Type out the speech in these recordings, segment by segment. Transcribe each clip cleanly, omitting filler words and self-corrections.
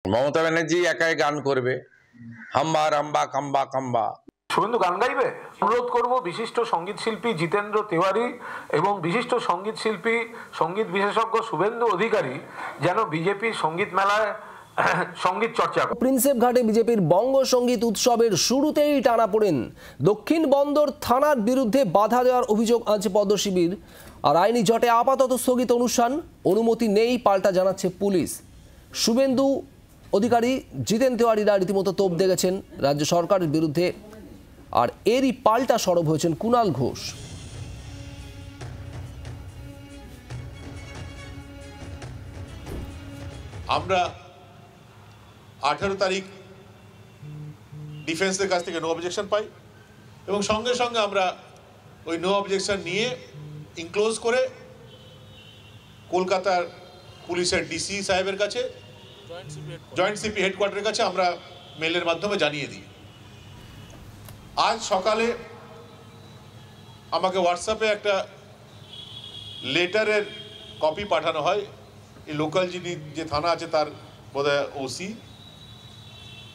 মমতা ব্যানার্জি একাই গান করবে, হাম্বা রাম্বা কাম্বা কাম্বা। শুভেন্দু গান গাইবে? অনুরোধ করব বিশিষ্ট সঙ্গীত শিল্পী জিতেন্দ্র তিওয়ারি এবং বিশিষ্ট সঙ্গীত শিল্পী সঙ্গীত বিশেষজ্ঞ শুভেন্দু অধিকারী যেন বিজেপির সঙ্গীত মেলায় সঙ্গীত চর্চা করে। প্রিন্সেপ ঘাটে বিজেপির বঙ্গ সঙ্গীত উৎসবের শুরুতেই টানাপোড়েন। দক্ষিণ বন্দর থানার বিরুদ্ধে বাধা দেওয়ার অভিযোগ আনছে পদ্মশিবির। আর আইনি জটে আপাতত স্থগিত অনুষ্ঠান, অনুমতি নেই পাল্টা জানাচ্ছে পুলিশ। শুভেন্দু অধিকারী জিতেন তিওয়ারিরা রীতিমতো তোপ দেখেছেন রাজ্য সরকারের বিরুদ্ধে, আর এরই পাল্টা সরব হয়েছেন কুণাল ঘোষ। আমরা 18 তারিখ ডিফেন্সের কাছ থেকে নো অবজেকশন পাই এবং সঙ্গে সঙ্গে আমরা ওই নো অবজেকশন নিয়ে ইনক্লোজ করে কলকাতার পুলিশের ডিসি সাহেবের কাছে, জয়েন্ট সিপি হেডকোয়ার্টারের কাছে আমরা মেলের মাধ্যমে জানিয়ে দিই। আজ সকালে আমাকে হোয়াটসঅ্যাপে একটা লেটারের কপি পাঠানো হয়। এই লোকাল যে থানা আছে তার বোধহয় ওসি,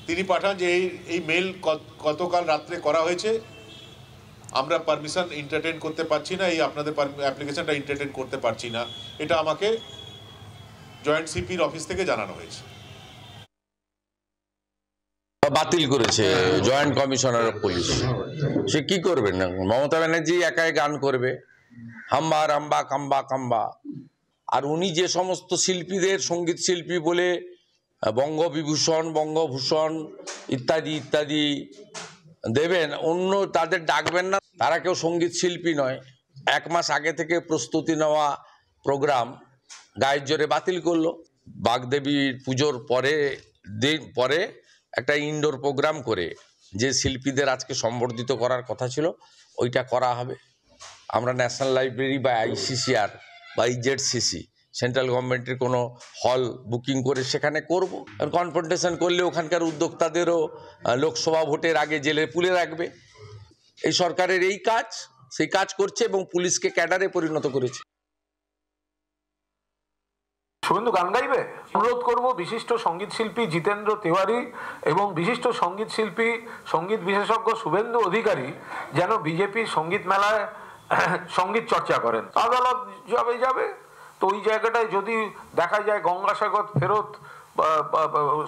তিনি পাঠান যে এই মেল গতকাল রাত্রে করা হয়েছে, আমরা পারমিশন এন্টারটেইন করতে পারছি না, এই আপনাদের অ্যাপ্লিকেশনটা এন্টারটেইন করতে পারছি না। এটা আমাকে জয়েন্ট সিপির অফিস থেকে জানানো হয়েছে। বাতিল করেছে জয়েন্ট কমিশনার অফ পুলিশ। সে কি করবে না, মমতা ব্যানার্জি একাই গান করবে, হাম্বা রাম্বা কাম্বা কাম্বা। আর উনি যে সমস্ত শিল্পীদের সঙ্গীত শিল্পী বলে বঙ্গবিভূষণ, বঙ্গভূষণ ইত্যাদি ইত্যাদি দেবেন, অন্য তাদের ডাকবেন না। তারা কেউ সঙ্গীত শিল্পী নয়। 1 মাস আগে থেকে প্রস্তুতি নেওয়া প্রোগ্রাম গায়ের জোরে বাতিল করলো। বাগদেবীর পুজোর পরে একটা ইনডোর প্রোগ্রাম করে যে শিল্পীদের আজকে সম্বর্ধিত করার কথা ছিল ওইটা করা হবে। আমরা ন্যাশনাল লাইব্রেরি বা ICCR বা EZCC সেন্ট্রাল গভর্নমেন্টের কোনো হল বুকিং করে সেখানে করব। কনফ্রন্টেশন করলে ওখানকার উদ্যোক্তাদেরও লোকসভা ভোটের আগে জেলে পুলে রাখবে। এই সরকারের এই কাজ, সেই কাজ করছে এবং পুলিশকে ক্যাডারে পরিণত করেছে। শুভেন্দু গান গাইবে? অনুরোধ করব বিশিষ্ট সঙ্গীত শিল্পী জিতেন্দ্র তিওয়ারি এবং বিশিষ্ট সঙ্গীত শিল্পী সঙ্গীত বিশেষজ্ঞ শুভেন্দু অধিকারী যেন বিজেপির সঙ্গীত মেলায় সঙ্গীত চর্চা করেন। আদালত যাবে তো ওই জায়গাটায় যদি দেখা যায় গঙ্গাসাগর ফেরত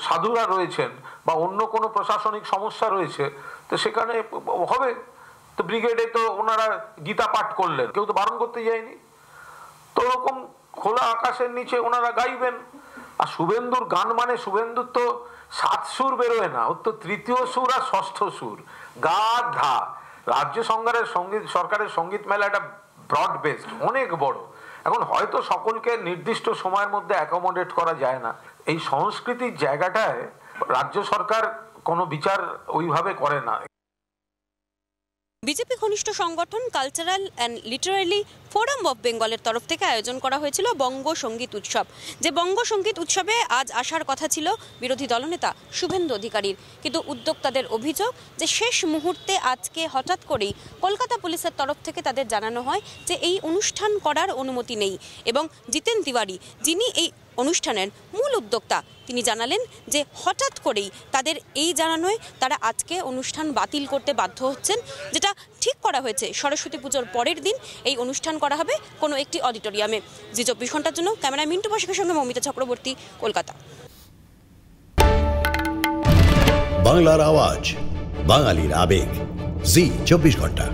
সাধুরা রয়েছেন বা অন্য কোনো প্রশাসনিক সমস্যা রয়েছে, তো সেখানে হবে। তো ব্রিগেডে তো ওনারা গীতা পাঠ করলেন, কেউ তো বারণ করতে যায়নি। তো ওরকম খোলা আকাশের নিচে ওনারা গাইবেন। আর শুভেন্দুর গান মানে শুভেন্দুর তো 7 সুর বেরোয় না, ওর তো 3য় সুর আর 6ষ্ঠ সুর, গা ধা। রাজ্য সরকারের সঙ্গীত মেলা একটা ব্রড বেসড, অনেক বড়। এখন হয়তো সকলকে নির্দিষ্ট সময়ের মধ্যে অ্যাকোমোডেট করা যায় না। এই সংস্কৃতির জায়গাটায় রাজ্য সরকার কোনো বিচার ওইভাবে করে না। বিজেপি ঘনিষ্ঠ সংগঠন cultural and Literary forum of বেঙ্গলের তরফ থেকে আয়োজন করা হয়েছিল বঙ্গ সঙ্গীত উৎসব। যে বঙ্গ সঙ্গীত উৎসবে আজ আসার কথা ছিল বিরোধী দলনেতা শুভেন্দু অধিকারীর, কিন্তু উদ্যোক্তাদের অভিযোগ যে শেষ মুহূর্তে আজকে হঠাৎ করেই কলকাতা পুলিশের তরফ থেকে তাদের জানানো হয় যে এই অনুষ্ঠান করার অনুমতি নেই। এবং জিতেন তিওয়ারি, যিনি এই অনুষ্ঠানের মূল উদ্যোক্তা, তিনি জানালেন যে হঠাৎ করেই তাদের এই জানানোয় তারা আজকে অনুষ্ঠান বাতিল করতে বাধ্য হচ্ছেন। যেটা ঠিক করা হয়েছে সরস্বতী পুজোর পরের দিন এই অনুষ্ঠান করা হবে কোনো একটি অডিটোরিয়ামে। জি 24 ঘন্টার জন্য ক্যামেরায় মিন্টু বসাকের সঙ্গে মৌমিতা চক্রবর্তী, কলকাতা। বাংলার আওয়াজ, বাঙালির আবেগ, জি 24 ঘন্টা।